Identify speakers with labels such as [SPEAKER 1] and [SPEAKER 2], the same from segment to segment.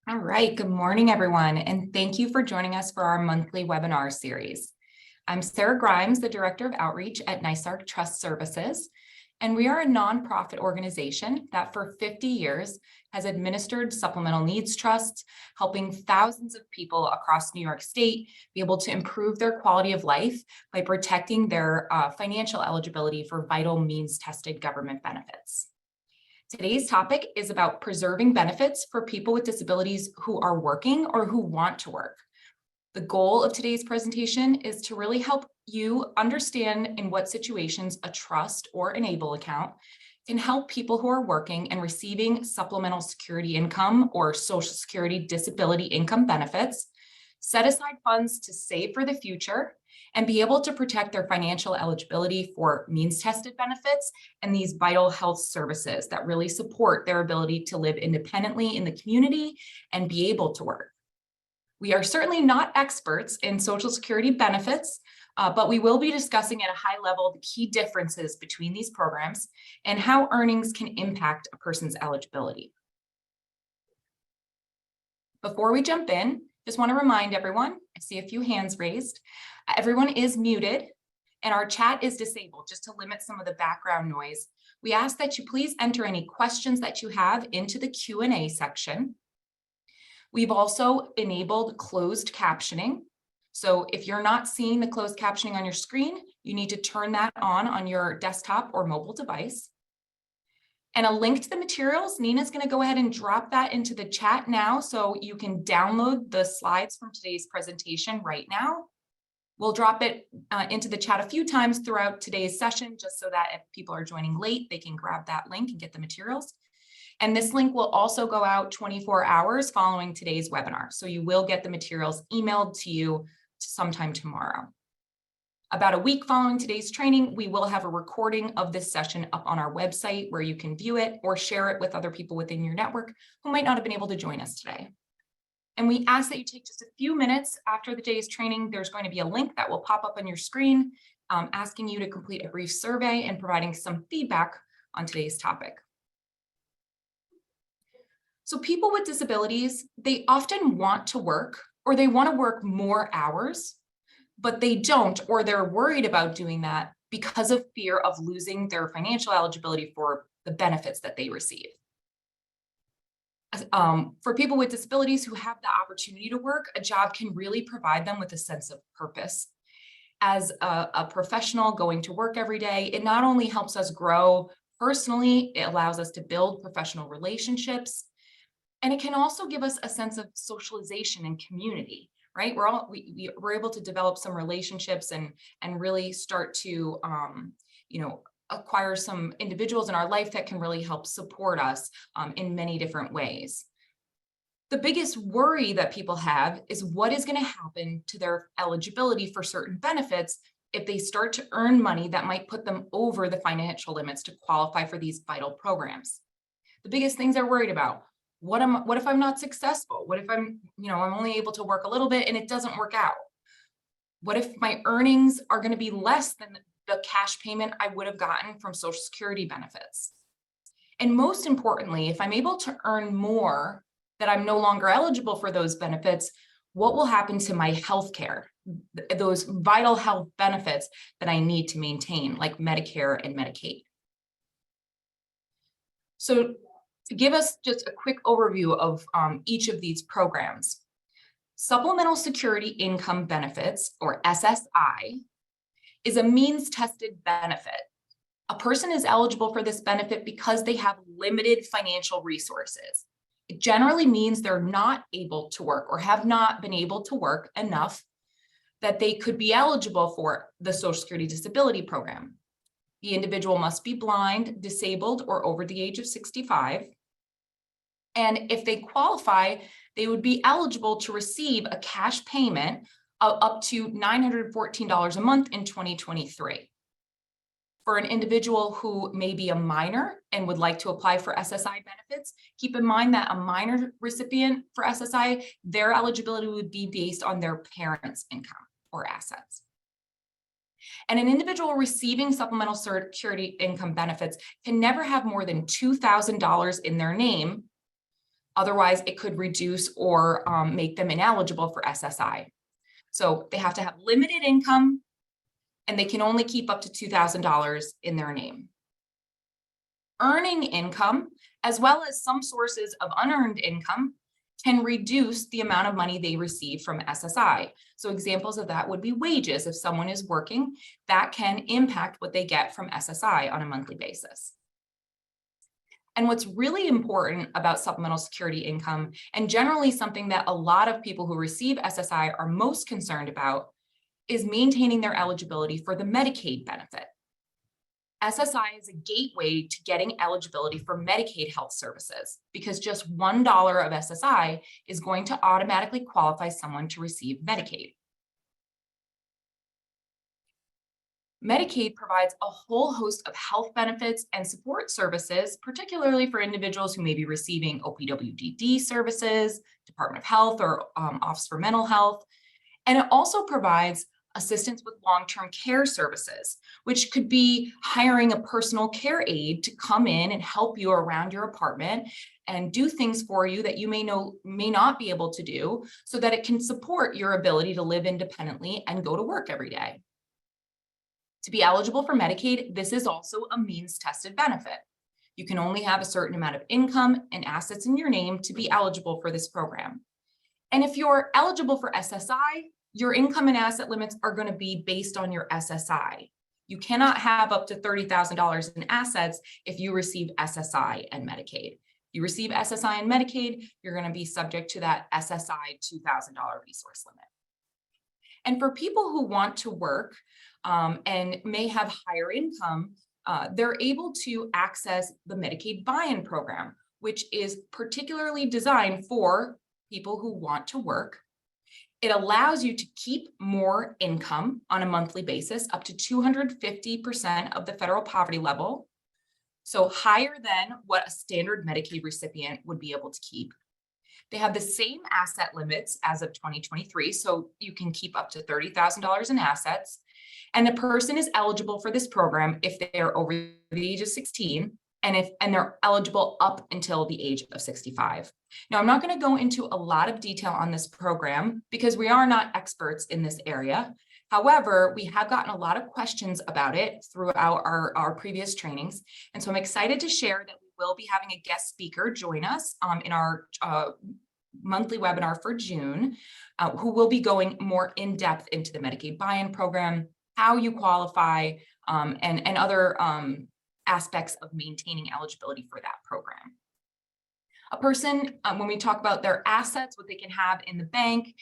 [SPEAKER 1] All right, good morning, everyone, and thank you for joining us for our monthly webinar series. I'm Sarah Grimes, the Director of Outreach at NYSARC Trust Services, and we are a nonprofit organization that for 50 years has administered supplemental needs trusts, helping thousands of people across New York State be able to improve their quality of life by protecting their financial eligibility for vital means-tested government benefits. Today's topic is about preserving benefits for people with disabilities who are working or who want to work. The goal of today's presentation is to really help you understand in what situations a trust or an ABLE account can help people who are working and receiving supplemental security income or Social Security disability income benefits, set aside funds to save for the future, and be able to protect their financial eligibility for means-tested benefits and these vital health services that really support their ability to live independently in the community and be able to work. We are certainly not experts in Social Security benefits, but we will be discussing at a high level the key differences between these programs and how earnings can impact a person's eligibility. Before we jump in, just want to remind everyone, I see a few hands raised. Everyone is muted and our chat is disabled just to limit some of the background noise. We ask that you please enter any questions that you have into the Q&A section. We've also enabled closed captioning. So if you're not seeing the closed captioning on your screen, you need to turn that on your desktop or mobile device. And a link to the materials, Nina's going to go ahead and drop that into the chat now so you can download the slides from today's presentation right now. We'll drop it into the chat a few times throughout today's session, just so that if people are joining late, they can grab that link and get the materials. And this link will also go out 24 hours following today's webinar. So you will get the materials emailed to you sometime tomorrow. About a week following today's training, we will have a recording of this session up on our website where you can view it or share it with other people within your network who might not have been able to join us today. And we ask that you take just a few minutes after the day's training. There's going to be a link that will pop up on your screen asking you to complete a brief survey and providing some feedback on today's topic. So people with disabilities, they often want to work or they want to work more hours, but they don't, or they're worried about doing that because of fear of losing their financial eligibility for the benefits that they receive. For people with disabilities who have the opportunity to work, a job can really provide them with a sense of purpose. As a professional going to work every day, it not only helps us grow personally, it allows us to build professional relationships, and it can also give us a sense of socialization and community, right? We're able to develop some relationships and really start to, acquire some individuals in our life that can really help support us in many different ways. The biggest worry that people have is what is going to happen to their eligibility for certain benefits if they start to earn money that might put them over the financial limits to qualify for these vital programs. The biggest things they're worried about: what if I'm not successful? What if I'm only able to work a little bit and it doesn't work out? What if my earnings are going to be less than the cash payment I would have gotten from Social Security benefits? And most importantly, if I'm able to earn more, that I'm no longer eligible for those benefits, what will happen to my health care, those vital health benefits that I need to maintain, like Medicare and Medicaid? So to give us just a quick overview of each of these programs, Supplemental Security Income Benefits, or SSI, is a means-tested benefit. A person is eligible for this benefit because they have limited financial resources. It generally means they're not able to work or have not been able to work enough that they could be eligible for the Social Security Disability Program. The individual must be blind, disabled, or over the age of 65. And if they qualify, they would be eligible to receive a cash payment of up to $914 a month in 2023. For an individual who may be a minor and would like to apply for SSI benefits, keep in mind that a minor recipient for SSI, their eligibility would be based on their parents' income or assets. And an individual receiving supplemental security income benefits can never have more than $2,000 in their name Otherwise, it could reduce or make them ineligible for SSI. So they have to have limited income and they can only keep up to $2,000 in their name. Earning income, as well as some sources of unearned income, can reduce the amount of money they receive from SSI. So examples of that would be wages. If someone is working, that can impact what they get from SSI on a monthly basis. And what's really important about supplemental security income, and generally something that a lot of people who receive SSI are most concerned about, is maintaining their eligibility for the Medicaid benefit. SSI is a gateway to getting eligibility for Medicaid health services because just $1 of SSI is going to automatically qualify someone to receive Medicaid. Medicaid provides a whole host of health benefits and support services, particularly for individuals who may be receiving OPWDD services, Department of Health, or Office for Mental Health. And it also provides assistance with long-term care services, which could be hiring a personal care aide to come in and help you around your apartment and do things for you that you may not be able to do, so that it can support your ability to live independently and go to work every day. To be eligible for Medicaid, this is also a means-tested benefit. You can only have a certain amount of income and assets in your name to be eligible for this program. And if you're eligible for SSI, your income and asset limits are going to be based on your SSI. You cannot have up to $30,000 in assets if you receive SSI and Medicaid. If you receive SSI and Medicaid, you're going to be subject to that SSI $2,000 resource limit. And for people who want to work and may have higher income, they're able to access the Medicaid buy-in program, which is particularly designed for people who want to work. It allows you to keep more income on a monthly basis, up to 250% of the federal poverty level. So higher than what a standard Medicaid recipient would be able to keep. They have the same asset limits as of 2023, so you can keep up to $30,000 in assets. And the person is eligible for this program if they're over the age of 16 and they're eligible up until the age of 65. Now, I'm not going to go into a lot of detail on this program because we are not experts in this area. However, we have gotten a lot of questions about it throughout our previous trainings. And so I'm excited to share that we will be having a guest speaker join us in our monthly webinar for June, who will be going more in depth into the Medicaid buy-in program, how you qualify, and other aspects of maintaining eligibility for that program. A person, when we talk about their assets, what they can have in the bank,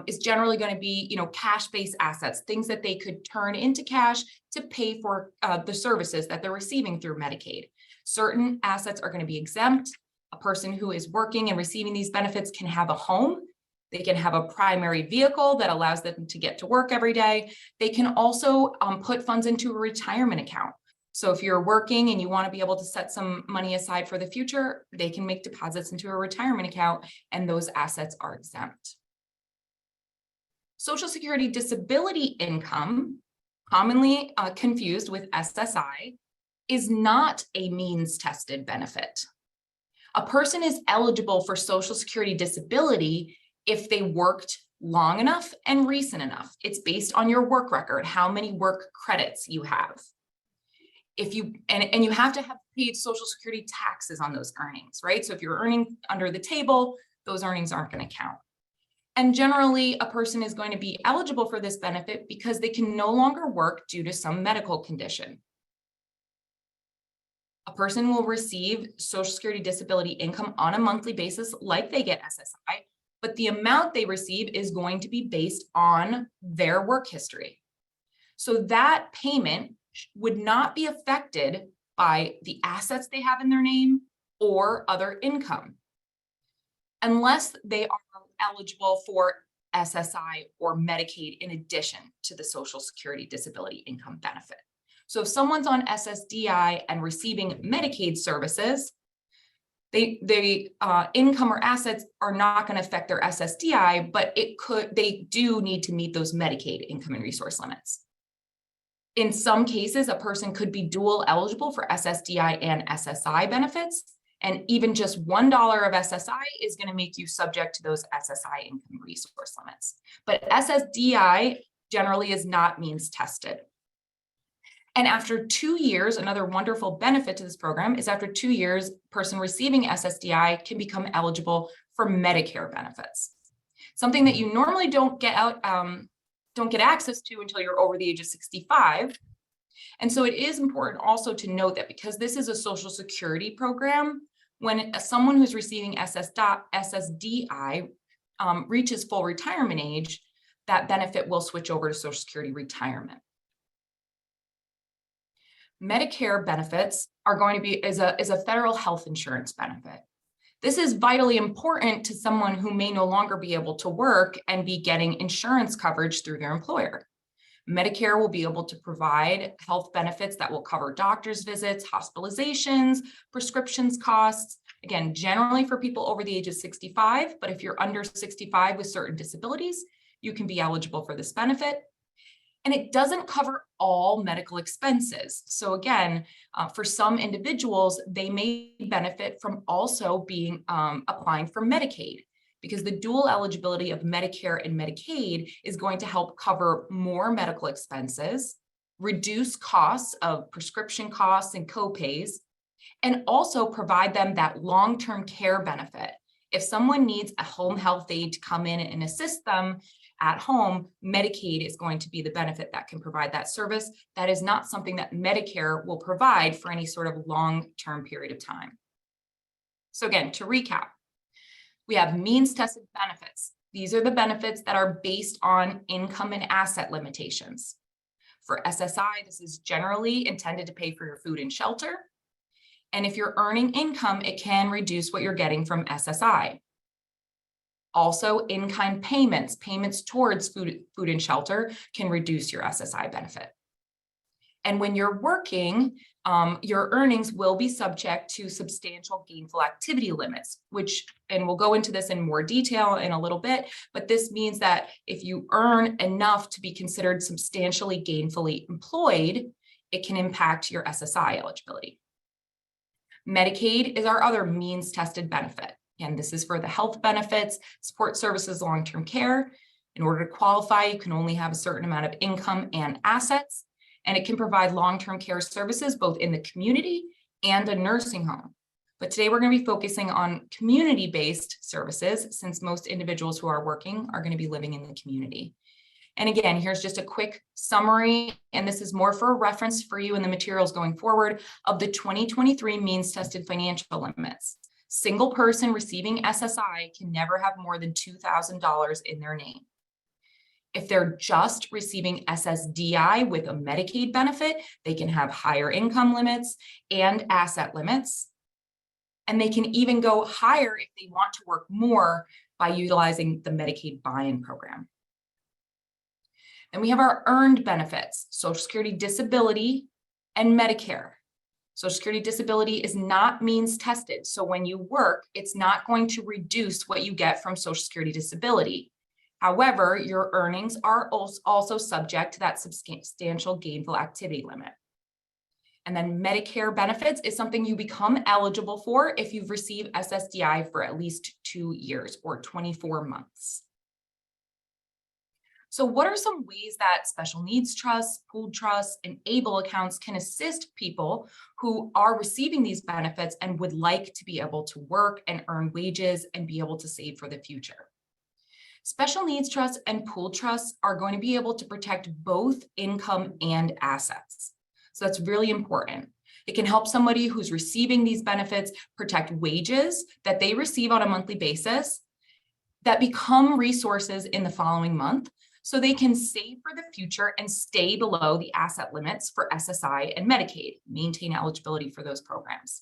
[SPEAKER 1] is generally going to be, cash-based assets, things that they could turn into cash to pay for the services that they're receiving through Medicaid. Certain assets are going to be exempt. A person who is working and receiving these benefits can have a home. They can have a primary vehicle that allows them to get to work every day. They can also put funds into a retirement account. So if you're working and you want to be able to set some money aside for the future, they can make deposits into a retirement account and those assets are exempt. Social Security disability income, commonly confused with SSI, is not a means-tested benefit. A person is eligible for Social Security disability if they worked long enough and recent enough. It's based on your work record, how many work credits you have. If you and you have to have paid Social Security taxes on those earnings, right? So if you're earning under the table, those earnings aren't going to count. And generally, a person is going to be eligible for this benefit because they can no longer work due to some medical condition. A person will receive Social Security disability income on a monthly basis like they get SSI, but the amount they receive is going to be based on their work history. So that payment would not be affected by the assets they have in their name or other income, unless they are eligible for SSI or Medicaid in addition to the Social Security disability income benefit. So if someone's on SSDI and receiving Medicaid services, the income or assets are not going to affect their SSDI, but they do need to meet those Medicaid income and resource limits. In some cases, a person could be dual eligible for SSDI and SSI benefits, And even just $1 of SSI is going to make you subject to those SSI income resource limits. But SSDI generally is not means tested. And after 2 years, another wonderful benefit to this program is after 2 years, person receiving SSDI can become eligible for Medicare benefits. Something that you normally don't get access to until you're over the age of 65. And so it is important also to note that because this is a Social Security program, when someone who's receiving SSDI reaches full retirement age, that benefit will switch over to Social Security retirement. Medicare benefits are going to be is a federal health insurance benefit. This is vitally important to someone who may no longer be able to work and be getting insurance coverage through their employer. Medicare will be able to provide health benefits that will cover doctor's visits, hospitalizations, prescriptions costs, again, generally for people over the age of 65, but if you're under 65 with certain disabilities, you can be eligible for this benefit. And it doesn't cover all medical expenses. So again, for some individuals, they may benefit from also being applying for Medicaid, because the dual eligibility of Medicare and Medicaid is going to help cover more medical expenses, reduce costs of prescription costs and copays, and also provide them that long-term care benefit. If someone needs a home health aide to come in and assist them at home, Medicaid is going to be the benefit that can provide that service. That is not something that Medicare will provide for any sort of long-term period of time. So again, to recap, we have means-tested benefits. These are the benefits that are based on income and asset limitations. For SSI, this is generally intended to pay for your food and shelter. And if you're earning income, it can reduce what you're getting from SSI. Also, in-kind payments towards food and shelter can reduce your SSI benefit. And when you're working, your earnings will be subject to substantial gainful activity limits, and we'll go into this in more detail in a little bit, but this means that if you earn enough to be considered substantially gainfully employed, it can impact your SSI eligibility. Medicaid is our other means-tested benefit. And this is for the health benefits, support services, long-term care. In order to qualify, you can only have a certain amount of income and assets, and it can provide long-term care services both in the community and a nursing home. But today we're going to be focusing on community-based services, since most individuals who are working are going to be living in the community. And again, here's just a quick summary, and this is more for a reference for you in the materials going forward, of the 2023 means-tested financial limits. Single person receiving SSI can never have more than $2,000 in their name. If they're just receiving SSDI with a Medicaid benefit, they can have higher income limits and asset limits. And they can even go higher if they want to work more by utilizing the Medicaid buy-in program. And we have our earned benefits, Social Security disability and Medicare. Social Security disability is not means tested. So when you work, it's not going to reduce what you get from Social Security disability. However, your earnings are also subject to that substantial gainful activity limit. And then Medicare benefits is something you become eligible for if you've received SSDI for at least 2 years or 24 months. So what are some ways that special needs trusts, pooled trusts, and ABLE accounts can assist people who are receiving these benefits and would like to be able to work and earn wages and be able to save for the future? Special needs trusts and pooled trusts are going to be able to protect both income and assets. So that's really important. It can help somebody who's receiving these benefits protect wages that they receive on a monthly basis that become resources in the following month, so they can save for the future and stay below the asset limits for SSI and Medicaid, maintain eligibility for those programs.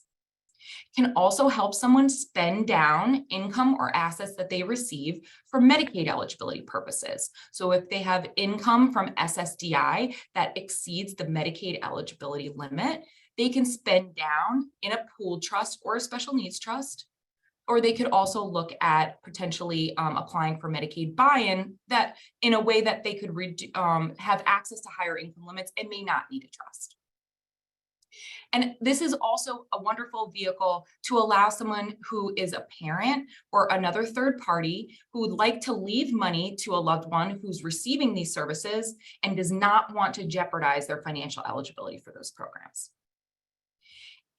[SPEAKER 1] It can also help someone spend down income or assets that they receive for Medicaid eligibility purposes. So if they have income from SSDI that exceeds the Medicaid eligibility limit, they can spend down in a pooled trust or a special needs trust. Or they could also look at potentially applying for Medicaid buy-in, that in a way that they could have access to higher income limits and may not need a trust. And this is also a wonderful vehicle to allow someone who is a parent or another third party who would like to leave money to a loved one who's receiving these services and does not want to jeopardize their financial eligibility for those programs.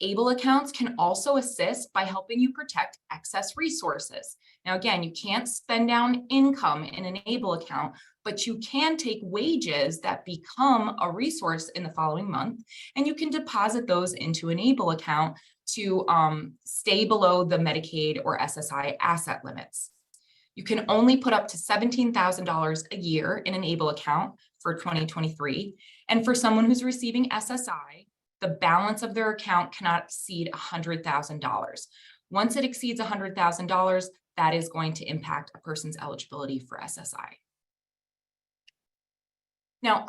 [SPEAKER 1] ABLE accounts can also assist by helping you protect excess resources. Now, again, you can't spend down income in an ABLE account, but you can take wages that become a resource in the following month, and you can deposit those into an ABLE account to stay below the Medicaid or SSI asset limits. You can only put up to $17,000 a year in an ABLE account for 2023. And for someone who's receiving SSI, the balance of their account cannot exceed $100,000. Once it exceeds $100,000, that is going to impact a person's eligibility for SSI. Now,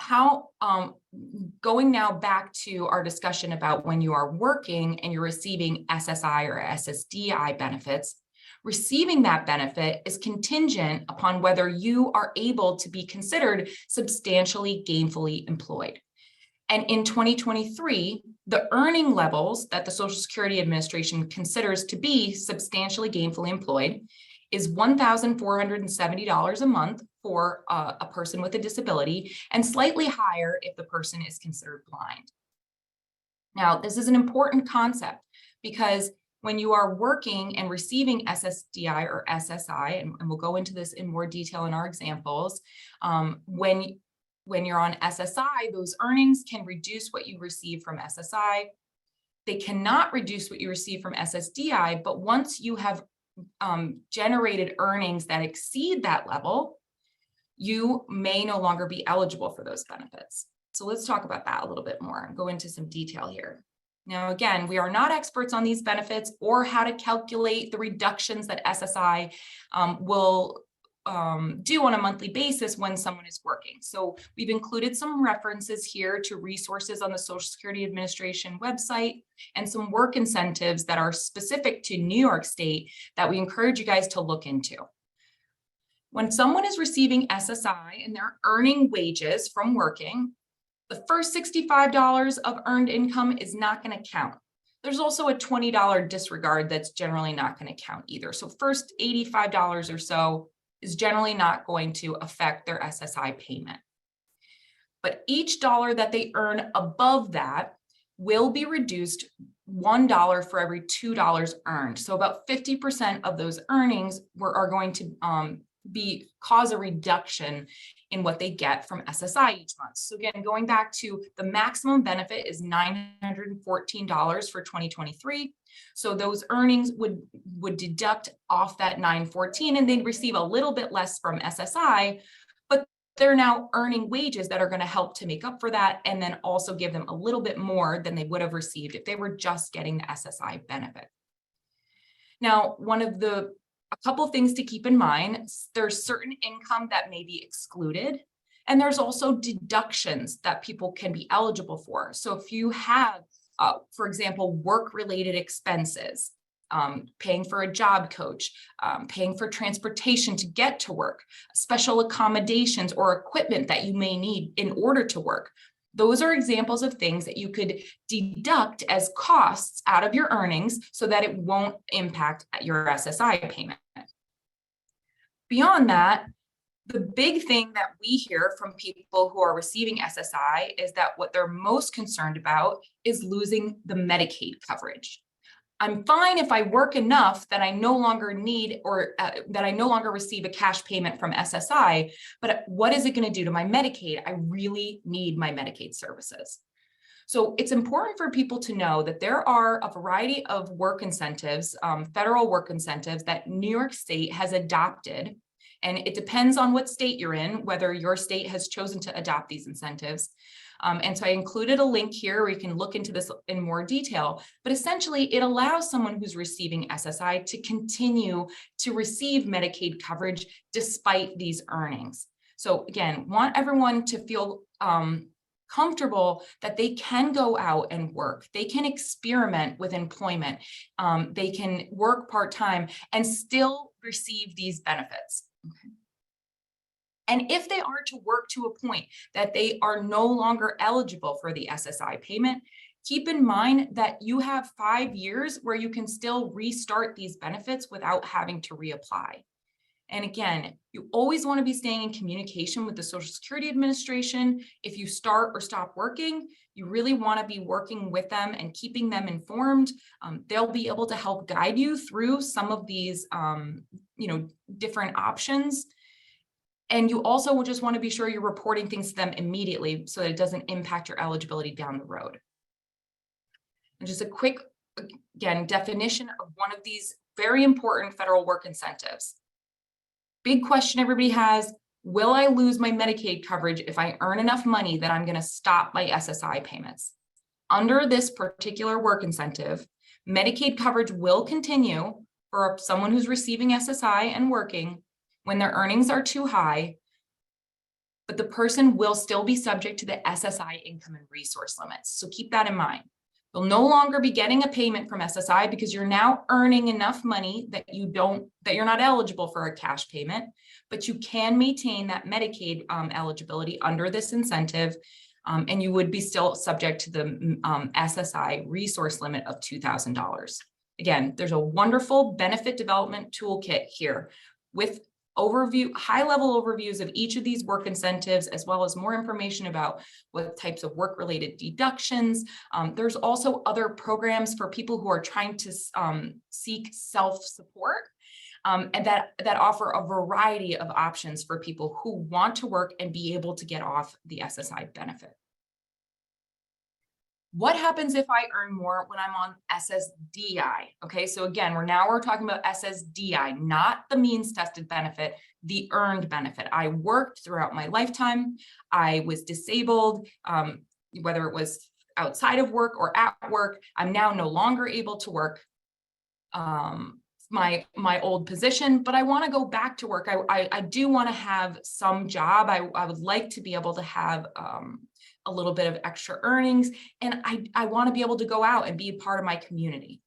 [SPEAKER 1] going now back to our discussion about when you are working and you're receiving SSI or SSDI benefits, receiving that benefit is contingent upon whether you are able to be considered substantially gainfully employed. And in 2023, the earning levels that the Social Security Administration considers to be substantially gainfully employed is $1,470 a month for a person with a disability, and slightly higher if the person is considered blind. Now, this is an important concept because when you are working and receiving SSDI or SSI, and we'll go into this in more detail in our examples, when you're on SSI, those earnings can reduce what you receive from SSI. They cannot reduce what you receive from SSDI, but once you have generated earnings that exceed that level, you may no longer be eligible for those benefits. So let's talk about that a little bit more and go into some detail here. Now, again, we are not experts on these benefits or how to calculate the reductions that SSI will do on a monthly basis when someone is working. So we've included some references here to resources on the Social Security Administration website and some work incentives that are specific to New York State that we encourage you guys to look into. When someone is receiving SSI and they're earning wages from working, the first $65 of earned income is not going to count. There's also a $20 disregard that's generally not going to count either. So first $85 or so is generally not going to affect their SSI payment. But each dollar that they earn above that will be reduced $1 for every $2 earned. So about 50% of those earnings are going to cause a reduction in what they get from SSI each month. So again, going back to the maximum benefit is $914 for 2023. So those earnings would deduct off that $914 and they'd receive a little bit less from SSI, but they're now earning wages that are going to help to make up for that and then also give them a little bit more than they would have received if they were just getting the SSI benefit. Now, a couple of things to keep in mind, there's certain income that may be excluded, and there's also deductions that people can be eligible for. So if you have, for example, work-related expenses, paying for a job coach, paying for transportation to get to work, special accommodations or equipment that you may need in order to work, those are examples of things that you could deduct as costs out of your earnings so that it won't impact your SSI payment. Beyond that, the big thing that we hear from people who are receiving SSI is that what they're most concerned about is losing the Medicaid coverage. I'm fine if I work enough that I no longer need that I no longer receive a cash payment from SSI, but what is it going to do to my Medicaid? I really need my Medicaid services. So it's important for people to know that there are a variety of work incentives, federal work incentives that New York State has adopted. And it depends on what state you're in, whether your state has chosen to adopt these incentives. And so I included a link here where you can look into this in more detail, but essentially it allows someone who's receiving SSI to continue to receive Medicaid coverage despite these earnings. So again, want everyone to feel comfortable that they can go out and work. They can experiment with employment. They can work part-time and still receive these benefits. Okay. And if they are to work to a point that they are no longer eligible for the SSI payment, keep in mind that you have 5 years where you can still restart these benefits without having to reapply. And again, you always want to be staying in communication with the Social Security Administration. If you start or stop working, you really want to be working with them and keeping them informed. They'll be able to help guide you through some of these, different options. And you also will just want to be sure you're reporting things to them immediately so that it doesn't impact your eligibility down the road. And just a quick, again, definition of one of these very important federal work incentives. Big question everybody has, will I lose my Medicaid coverage if I earn enough money that I'm going to stop my SSI payments? Under this particular work incentive, Medicaid coverage will continue for someone who's receiving SSI and working when their earnings are too high, but the person will still be subject to the SSI income and resource limits. So keep that in mind. You'll no longer be getting a payment from SSI because you're now earning enough money that you're not eligible for a cash payment, but you can maintain that Medicaid eligibility under this incentive, and you would be still subject to the SSI resource limit of $2,000. Again, there's a wonderful benefit development toolkit here with high-level overviews of each of these work incentives, as well as more information about what types of work-related deductions. There's also other programs for people who are trying to seek self-support, and that offer a variety of options for people who want to work and be able to get off the SSI benefit. What happens if I earn more when I'm on SSDI? Okay, so again, we're talking about SSDI, not the means tested benefit, the earned benefit. I worked throughout my lifetime. I was disabled, whether it was outside of work or at work. I'm now no longer able to work my old position, but I want to go back to work. I do want to have some job. I would like to be able to have a little bit of extra earnings, and I want to be able to go out and be a part of my community.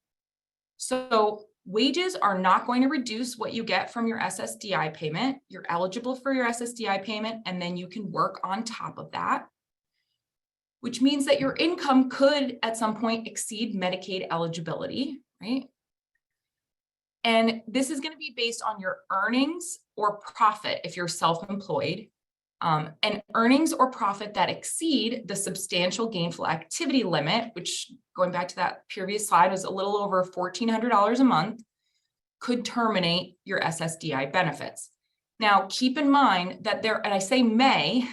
[SPEAKER 1] So wages are not going to reduce what you get from your SSDI payment. You're eligible for your SSDI payment, and then you can work on top of that, which means that your income could at some point exceed Medicaid eligibility, right? And this is going to be based on your earnings or profit if you're self-employed, and earnings or profit that exceed the substantial gainful activity limit, which, going back to that previous slide, was a little over $1,400 a month, could terminate your SSDI benefits. Now, keep in mind that and I say may,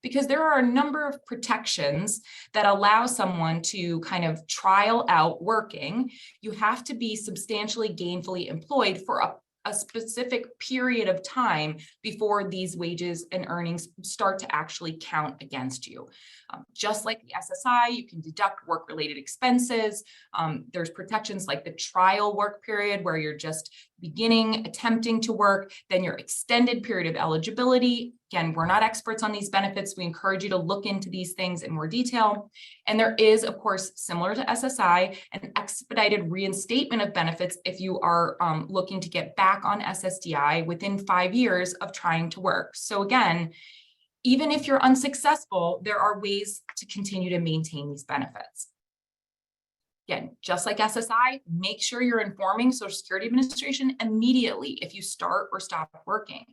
[SPEAKER 1] because there are a number of protections that allow someone to kind of trial out working. You have to be substantially gainfully employed for a specific period of time before these wages and earnings start to actually count against you. Just like the SSI, you can deduct work-related expenses. There's protections like the trial work period where you're just attempting to work, then your extended period of eligibility. Again, we're not experts on these benefits. We encourage you to look into these things in more detail. And there is, of course, similar to SSI, an expedited reinstatement of benefits if you are looking to get back on SSDI within 5 years of trying to work. So again, even if you're unsuccessful, there are ways to continue to maintain these benefits. Again, just like SSI, make sure you're informing Social Security Administration immediately if you start or stop working.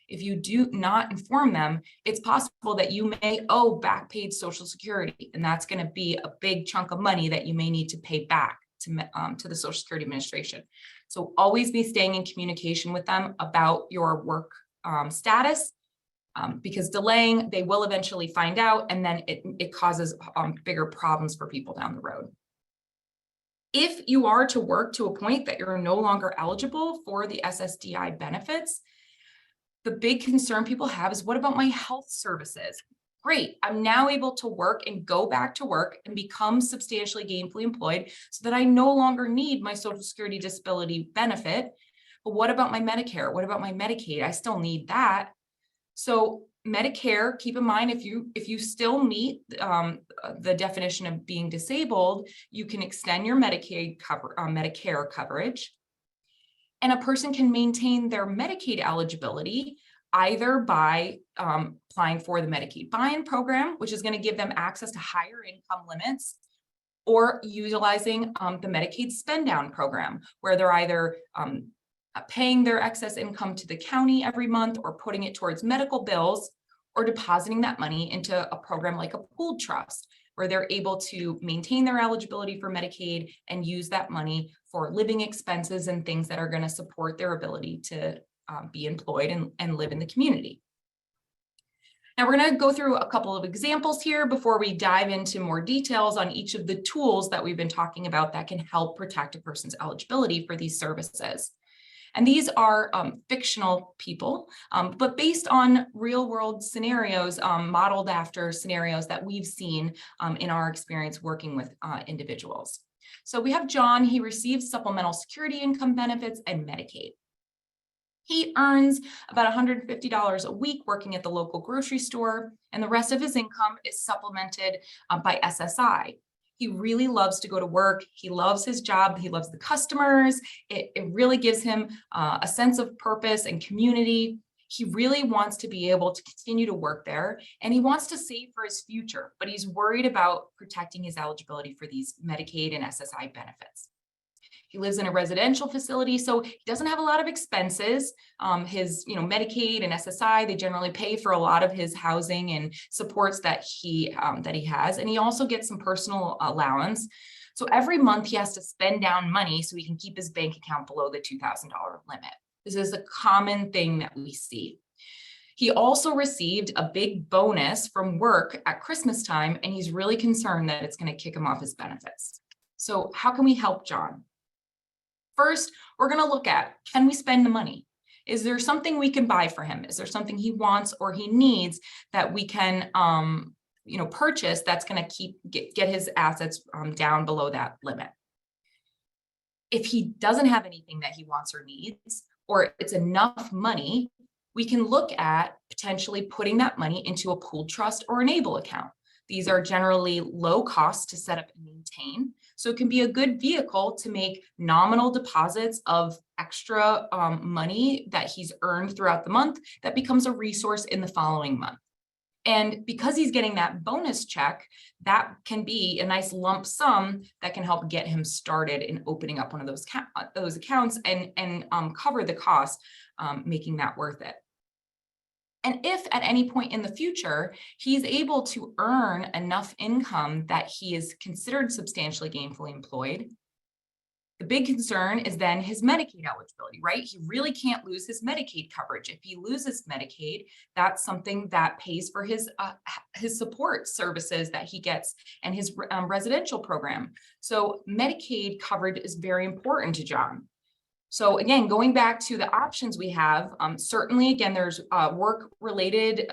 [SPEAKER 1] If you do not inform them, it's possible that you may owe back paid Social Security, and that's going to be a big chunk of money that you may need to pay back to the Social Security Administration. So always be staying in communication with them about your work status, because delaying, they will eventually find out, and then it causes bigger problems for people down the road. If you are to work to a point that you're no longer eligible for the SSDI benefits, the big concern people have is, what about my health services? Great, I'm now able to work and go back to work and become substantially gainfully employed so that I no longer need my Social Security disability benefit. But what about my Medicare? What about my Medicaid? I still need that. So Medicare, keep in mind, if you still meet the definition of being disabled, you can extend your Medicare coverage. And a person can maintain their Medicaid eligibility either by applying for the Medicaid buy-in program, which is going to give them access to higher income limits, or utilizing the Medicaid spend down program, where they're either paying their excess income to the county every month or putting it towards medical bills, or depositing that money into a program like a pooled trust, where they're able to maintain their eligibility for Medicaid and use that money for living expenses and things that are going to support their ability to be employed and live in the community. Now we're going to go through a couple of examples here before we dive into more details on each of the tools that we've been talking about that can help protect a person's eligibility for these services. And these are fictional people, but based on real world scenarios, modeled after scenarios that we've seen in our experience working with individuals. So we have John. He receives supplemental security income benefits and Medicaid. He earns about $150 a week working at the local grocery store, and the rest of his income is supplemented by SSI. He really loves to go to work. He loves his job. He loves the customers. It really gives him a sense of purpose and community. He really wants to be able to continue to work there, and he wants to save for his future, but he's worried about protecting his eligibility for these Medicaid and SSI benefits. He lives in a residential facility, so he doesn't have a lot of expenses. His, Medicaid and SSI, they generally pay for a lot of his housing and supports that he has, and he also gets some personal allowance. So every month he has to spend down money so he can keep his bank account below the $2,000 limit. This is a common thing that we see. He also received a big bonus from work at Christmas time, and he's really concerned that it's going to kick him off his benefits. So how can we help John? First, we're going to look at, can we spend the money? Is there something we can buy for him? Is there something he wants or he needs that we can, purchase that's going to get his assets down below that limit? If he doesn't have anything that he wants or needs, or it's enough money, we can look at potentially putting that money into a pooled trust or an ABLE account. These are generally low cost to set up and maintain. So it can be a good vehicle to make nominal deposits of extra money that he's earned throughout the month that becomes a resource in the following month. And because he's getting that bonus check, that can be a nice lump sum that can help get him started in opening up one of those accounts and cover the cost, making that worth it. And if at any point in the future, he's able to earn enough income that he is considered substantially gainfully employed, the big concern is then his Medicaid eligibility, right? He really can't lose his Medicaid coverage. If he loses Medicaid, that's something that pays for his support services that he gets and his residential program. So Medicaid coverage is very important to John. So again, going back to the options we have, certainly, again, there's work-related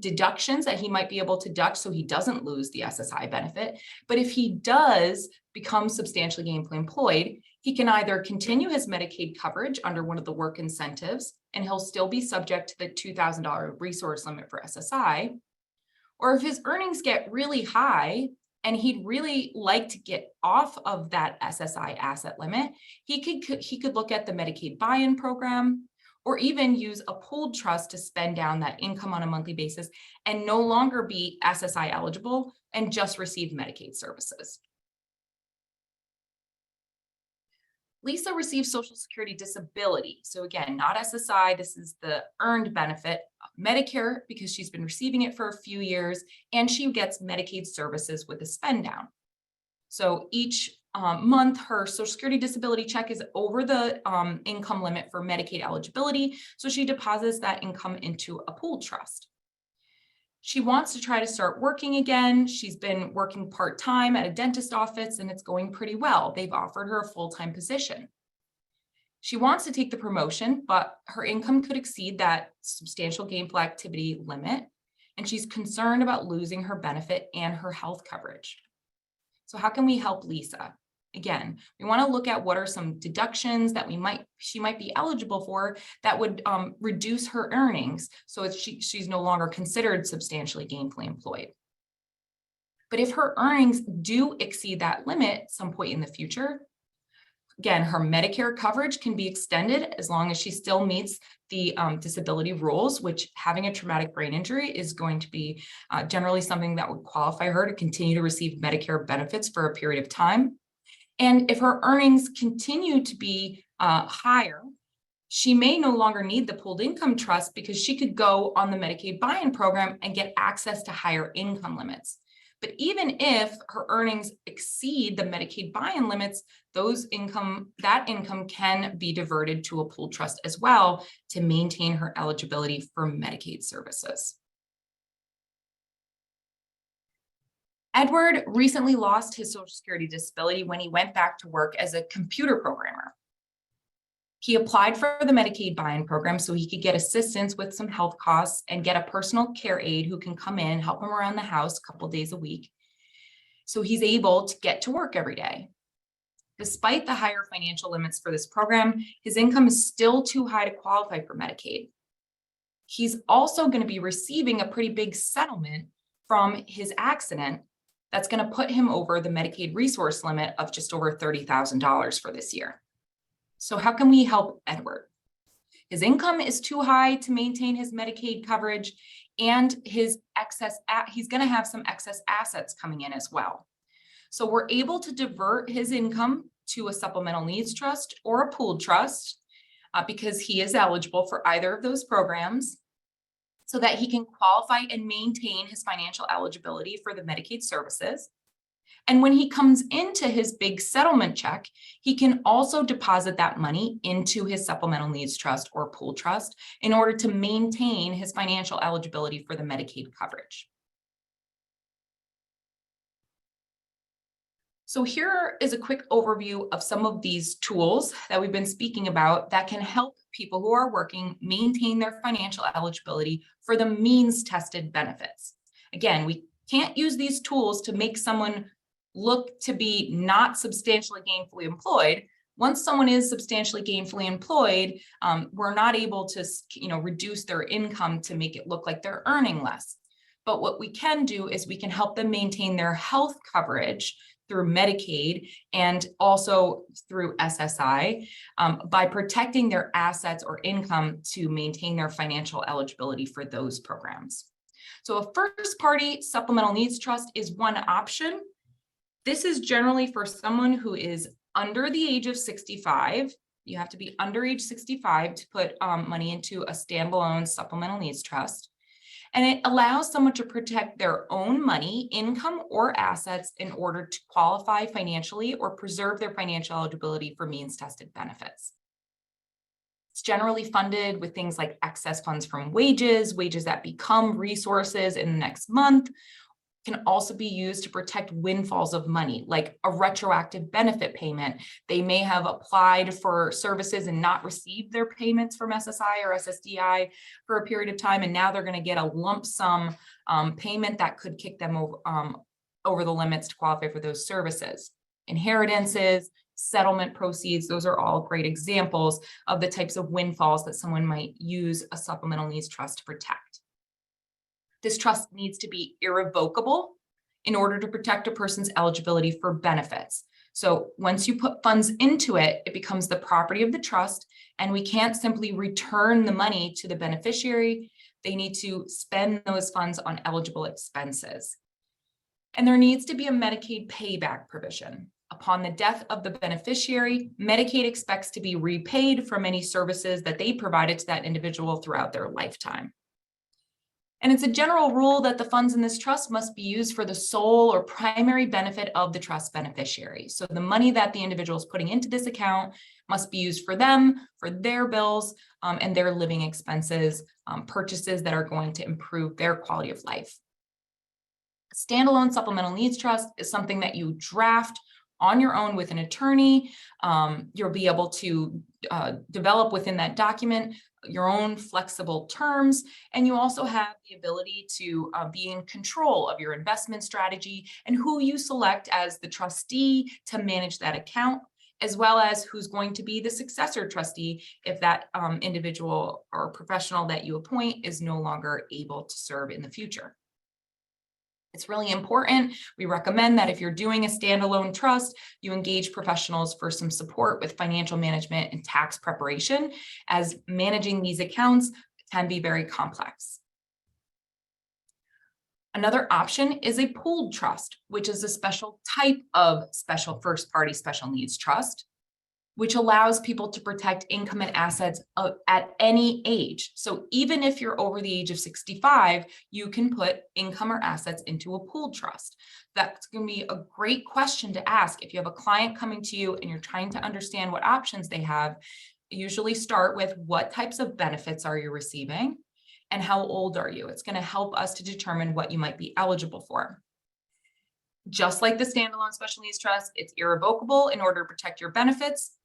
[SPEAKER 1] deductions that he might be able to deduct so he doesn't lose the SSI benefit. But if he does become substantially gainfully employed, he can either continue his Medicaid coverage under one of the work incentives, and he'll still be subject to the $2,000 resource limit for SSI. Or if his earnings get really high, and he'd really like to get off of that SSI asset limit, he could look at the Medicaid buy-in program, or even use a pooled trust to spend down that income on a monthly basis and no longer be SSI eligible and just receive Medicaid services. Lisa receives Social Security disability. So again, not SSI, this is the earned benefit, Medicare, because she's been receiving it for a few years, and she gets Medicaid services with a spend down. So each month, her Social Security disability check is over the income limit for Medicaid eligibility, so she deposits that income into a pooled trust. She wants to try to start working again. She's been working part-time at a dentist office, and it's going pretty well. They've offered her a full-time position. She wants to take the promotion, but her income could exceed that substantial gainful activity limit, and she's concerned about losing her benefit and her health coverage. So how can we help Lisa? Again, we want to look at what are some deductions that she might be eligible for that would reduce her earnings, so she's no longer considered substantially gainfully employed. But if her earnings do exceed that limit at some point in the future, Again, her Medicare coverage can be extended as long as she still meets the disability rules, which having a traumatic brain injury is going to be generally something that would qualify her to continue to receive Medicare benefits for a period of time. And if her earnings continue to be higher, she may no longer need the pooled income trust because she could go on the Medicaid buy-in program and get access to higher income limits. But even if her earnings exceed the Medicaid buy-in limits, that income can be diverted to a pooled trust as well to maintain her eligibility for Medicaid services. Edward recently lost his Social Security disability when he went back to work as a computer programmer. He applied for the Medicaid buy-in program so he could get assistance with some health costs and get a personal care aide who can come in, help him around the house a couple days a week. So he's able to get to work every day. Despite the higher financial limits for this program, his income is still too high to qualify for Medicaid. He's also going to be receiving a pretty big settlement from his accident that's going to put him over the Medicaid resource limit of just over $30,000 for this year. So how can we help Edward? His income is too high to maintain his Medicaid coverage, and he's going to have some excess assets coming in as well. So we're able to divert his income to a supplemental needs trust or a pooled trust because he is eligible for either of those programs so that he can qualify and maintain his financial eligibility for the Medicaid services. And when he comes into his big settlement check, he can also deposit that money into his supplemental needs trust or pool trust in order to maintain his financial eligibility for the Medicaid coverage. So here is a quick overview of some of these tools that we've been speaking about that can help people who are working maintain their financial eligibility for the means-tested benefits. Again, we can't use these tools to make someone look to be not substantially gainfully employed. Once someone is substantially gainfully employed, we're not able to, reduce their income to make it look like they're earning less. But what we can do is we can help them maintain their health coverage through Medicaid and also through SSI by protecting their assets or income to maintain their financial eligibility for those programs. So a first-party supplemental needs trust is one option. This is generally for someone who is under the age of 65. You have to be under age 65 to put money into a standalone supplemental needs trust. And it allows someone to protect their own money, income, or assets in order to qualify financially or preserve their financial eligibility for means-tested benefits. It's generally funded with things like excess funds from wages that become resources in the next month. Can also be used to protect windfalls of money, like a retroactive benefit payment. They may have applied for services and not received their payments from SSI or SSDI for a period of time, and now they're going to get a lump sum payment that could kick them over the limits to qualify for those services. Inheritances, settlement proceeds, those are all great examples of the types of windfalls that someone might use a supplemental needs trust to protect. This trust needs to be irrevocable in order to protect a person's eligibility for benefits. So once you put funds into it, it becomes the property of the trust, and we can't simply return the money to the beneficiary. They need to spend those funds on eligible expenses. And there needs to be a Medicaid payback provision. Upon the death of the beneficiary, Medicaid expects to be repaid from any services that they provided to that individual throughout their lifetime. And it's a general rule that the funds in this trust must be used for the sole or primary benefit of the trust beneficiary. So the money that the individual is putting into this account must be used for them, for their bills, and their living expenses, purchases that are going to improve their quality of life. A standalone supplemental needs trust is something that you draft on your own with an attorney. You'll be able to develop within that document your own flexible terms, and you also have the ability to be in control of your investment strategy and who you select as the trustee to manage that account, as well as who's going to be the successor trustee if that individual or professional that you appoint is no longer able to serve in the future. It's really important. We recommend that if you're doing a standalone trust, you engage professionals for some support with financial management and tax preparation, as managing these accounts can be very complex. Another option is a pooled trust, which is a special type of special first-party special needs trust, which allows people to protect income and assets at any age. So even if you're over the age of 65, you can put income or assets into a pooled trust. That's going to be a great question to ask if you have a client coming to you and you're trying to understand what options they have. Usually start with what types of benefits are you receiving and how old are you? It's going to help us to determine what you might be eligible for. Just like the standalone special needs trust, it's irrevocable in order to protect your benefits,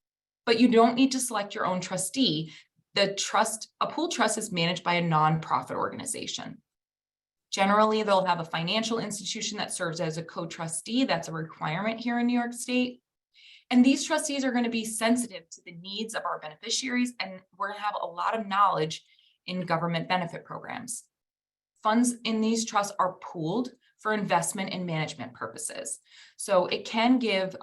[SPEAKER 1] but you don't need to select your own trustee. A pooled trust is managed by a nonprofit organization. Generally, they'll have a financial institution that serves as a co-trustee. That's a requirement here in New York State. And these trustees are going to be sensitive to the needs of our beneficiaries, and we're going to have a lot of knowledge in government benefit programs. Funds in these trusts are pooled for investment and management purposes. So it can give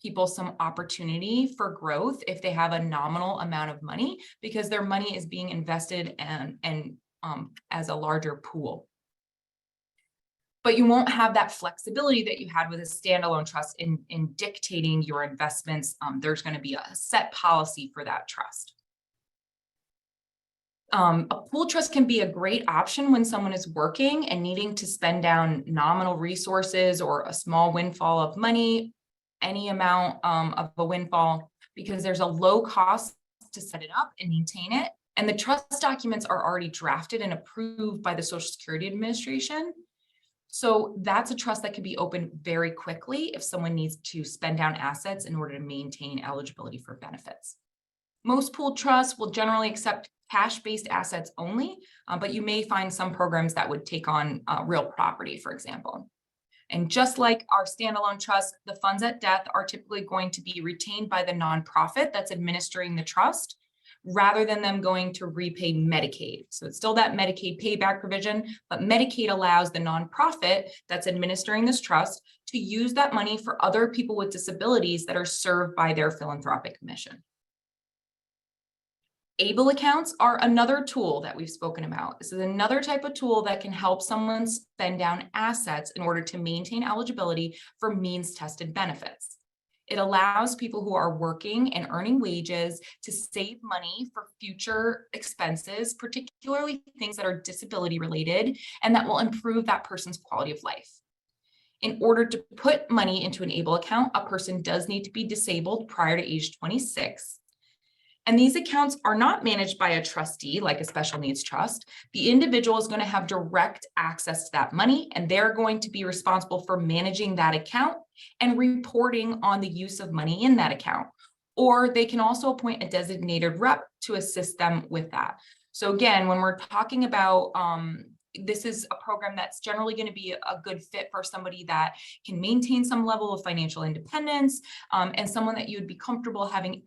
[SPEAKER 1] people some opportunity for growth if they have a nominal amount of money, because their money is being invested and as a larger pool. But you won't have that flexibility that you had with a standalone trust in dictating your investments. There's going to be a set policy for that trust. A pool trust can be a great option when someone is working and needing to spend down nominal resources or a small windfall of money, any amount of a windfall, because there's a low cost to set it up and maintain it. And the trust documents are already drafted and approved by the Social Security Administration. So that's a trust that can be opened very quickly if someone needs to spend down assets in order to maintain eligibility for benefits. Most pooled trusts will generally accept cash-based assets only, but you may find some programs that would take on real property, for example. And just like our standalone trust, the funds at death are typically going to be retained by the nonprofit that's administering the trust, rather than them going to repay Medicaid. So it's still that Medicaid payback provision, but Medicaid allows the nonprofit that's administering this trust to use that money for other people with disabilities that are served by their philanthropic mission. ABLE accounts are another tool that we've spoken about. This is another type of tool that can help someone spend down assets in order to maintain eligibility for means-tested benefits. It allows people who are working and earning wages to save money for future expenses, particularly things that are disability related, and that will improve that person's quality of life. In order to put money into an ABLE account, a person does need to be disabled prior to age 26. And these accounts are not managed by a trustee like a special needs trust. The individual is going to have direct access to that money, and they're going to be responsible for managing that account and reporting on the use of money in that account. Or they can also appoint a designated rep to assist them with that. So again, when we're talking about this is a program that's generally going to be a good fit for somebody that can maintain some level of financial independence, and someone that you would be comfortable having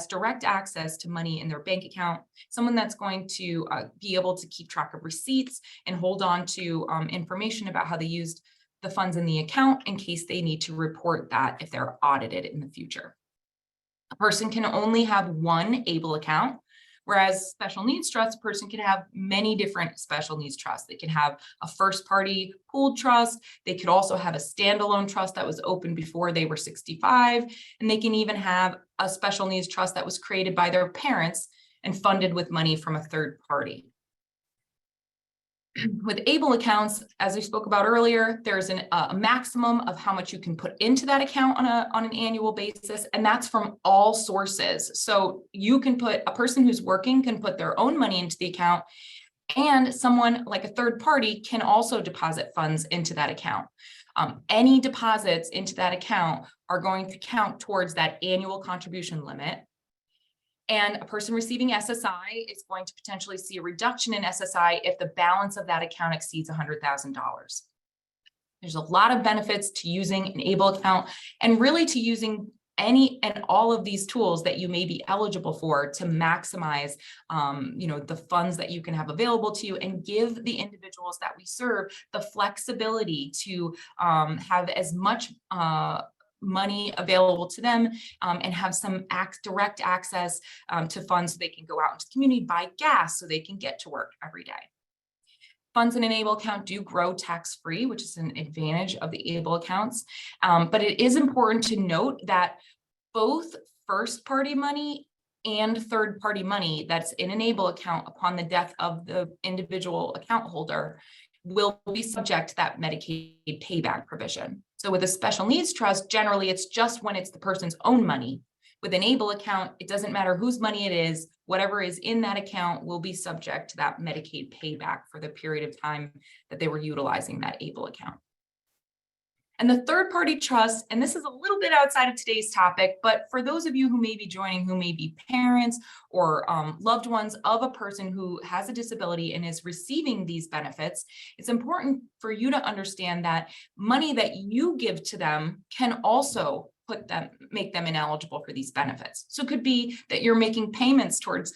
[SPEAKER 1] direct access to money in their bank account, someone that's going to be able to keep track of receipts and hold on to information about how they used the funds in the account in case they need to report that if they're audited in the future. A person can only have one ABLE account, whereas special needs trust, a person can have many different special needs trusts. They can have a first party pooled trust. They could also have a standalone trust that was open before they were 65. And they can even have a special needs trust that was created by their parents and funded with money from a third party. With ABLE accounts, as we spoke about earlier, there's a maximum of how much you can put into that account on an annual basis, and that's from all sources. So you can a person who's working can put their own money into the account, and someone like a third party can also deposit funds into that account. Any deposits into that account are going to count towards that annual contribution limit. And a person receiving SSI is going to potentially see a reduction in SSI if the balance of that account exceeds $100,000. There's a lot of benefits to using an ABLE account and really to using any and all of these tools that you may be eligible for to maximize the funds that you can have available to you, and give the individuals that we serve the flexibility to have as much money available to them, and have some direct access to funds so they can go out into the community, buy gas so they can get to work every day. Funds in an ABLE account do grow tax-free, which is an advantage of the ABLE accounts. But it is important to note that both first-party money and third-party money that's in an ABLE account upon the death of the individual account holder will be subject to that Medicaid payback provision. So with a special needs trust, generally it's just when it's the person's own money. With an ABLE account, it doesn't matter whose money it is, whatever is in that account will be subject to that Medicaid payback for the period of time that they were utilizing that ABLE account. And the third-party trust, and this is a little bit outside of today's topic, but for those of you who may be joining, who may be parents or loved ones of a person who has a disability and is receiving these benefits, it's important for you to understand that money that you give to them can also make them ineligible for these benefits. So it could be that you're making payments towards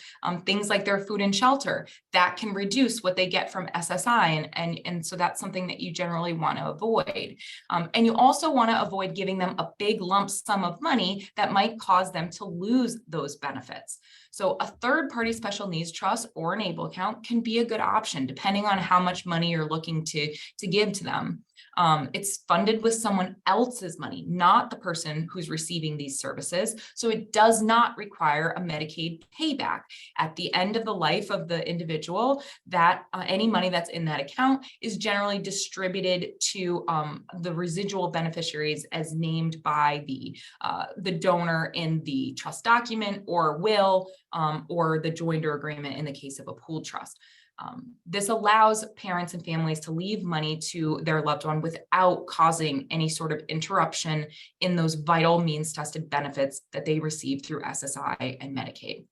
[SPEAKER 1] things like their food and shelter that can reduce what they get from SSI. And so that's something that you generally want to avoid. And you also want to avoid giving them a big lump sum of money that might cause them to lose those benefits. So a third-party special needs trust or an ABLE account can be a good option depending on how much money you're looking to give to them. It's funded with someone else's money, not the person who's receiving these services. So it does not require a Medicaid payback. At the end of the life of the individual, that any money that's in that account is generally distributed to the residual beneficiaries as named by the donor in the trust document or will, or the joinder agreement in the case of a pooled trust. This allows parents and families to leave money to their loved one without causing any sort of interruption in those vital means-tested benefits that they receive through SSI and Medicaid.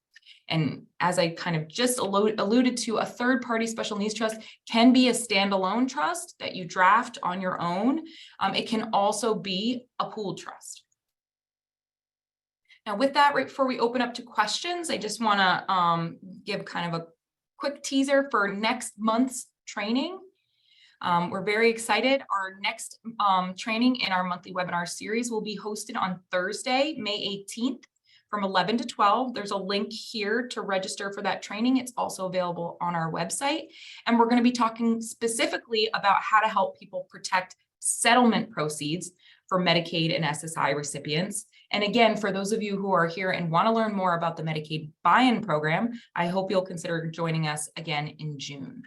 [SPEAKER 1] And as I kind of just alluded to, a third-party special needs trust can be a standalone trust that you draft on your own. It can also be a pooled trust. Now, with that, right before we open up to questions, I just want to give kind of a quick teaser for next month's training. We're very excited. Our next training in our monthly webinar series will be hosted on Thursday, May 18th from 11 to 12. There's a link here to register for that training. It's also available on our website. And we're going to be talking specifically about how to help people protect settlement proceeds for Medicaid and SSI recipients. And again, for those of you who are here and want to learn more about the Medicaid buy-in program, I hope you'll consider joining us again in June.